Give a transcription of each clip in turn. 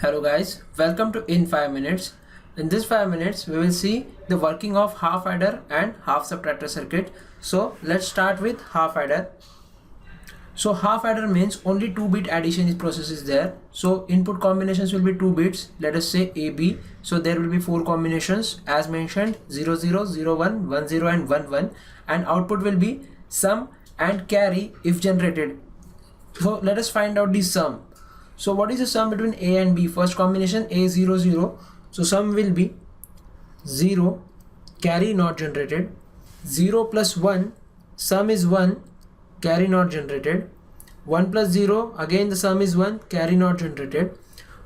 Hello guys, welcome to In 5 Minutes. In this 5 minutes we will see the working of half adder and half subtractor circuit. So let's start with half adder. So half adder means only 2-bit addition process is there. So input combinations will be 2 bits, let us say AB. So there will be 4 combinations as mentioned, 0 0 0 1 1 0 and 1 1, and output will be sum and carry if generated. So let us find out the sum. So what is the sum between A and B? First combination A 0 0. So sum will be 0, carry not generated. 0 plus 1, sum is 1, carry not generated. 1 plus 0, again the sum is 1, carry not generated.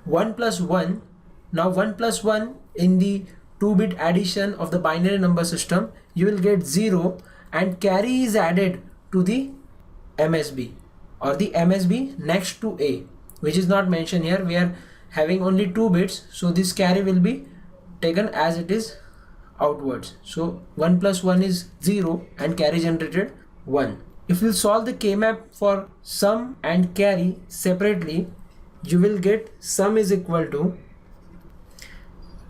1 plus 1, now 1 plus 1 in the 2-bit addition of the binary number system, you will get 0 and carry is added to the MSB or the MSB next to A, which is not mentioned here. We are having only 2 bits, so this carry will be taken as it is outwards. So 1 plus 1 is 0 and carry generated 1. If you solve the K-map for sum and carry separately, you will get sum is equal to,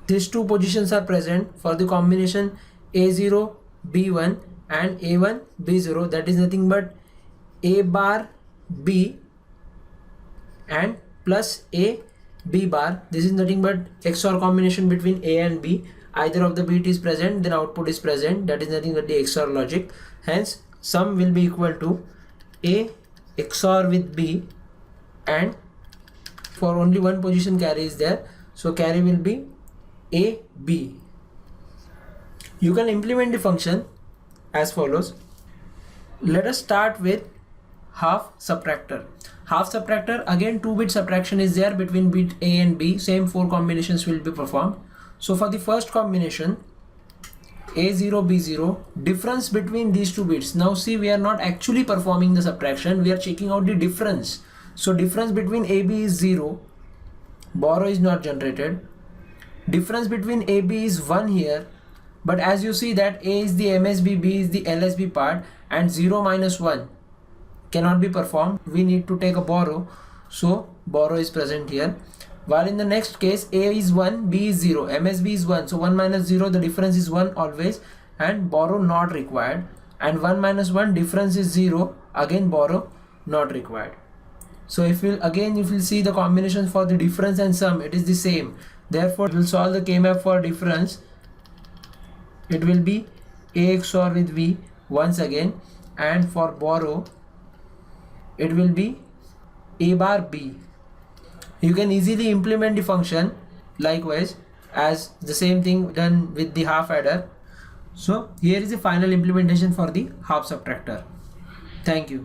these two positions are present for the combination A0 B1 and A1 B0, that is nothing but A bar B and plus A B bar. This is nothing but XOR combination between A and B. Either of the bit is present, then output is present, that is nothing but the XOR logic. Hence sum will be equal to A XOR with B, and for only one position carry is there, so carry will be A B. You can implement the function as follows. Let us start with half subtractor. Half subtractor, again 2-bit subtraction is there between bit A and B. Same 4 combinations will be performed. So for the first combination A0 B0, difference between these 2 bits. Now see, we are not actually performing the subtraction, we are checking out the difference. So difference between AB is 0, borrow is not generated. Difference between AB is 1 here, but as you see that A is the MSB, B is the LSB part, and 0 minus 1 cannot be performed. We need to take a borrow, so borrow is present here. While in the next case A is 1, B is 0, MSB is 1, so 1 minus 0, the difference is 1 always, and borrow not required. And 1 minus 1, difference is 0, again borrow not required. So if you see the combinations for the difference and sum, it is the same. Therefore we will solve the K-map for difference. It will be A XOR with B once again, and for borrow it will be A bar B. You can easily implement the function likewise as the same thing done with the half adder. So here is the final implementation for the half subtractor. Thank you.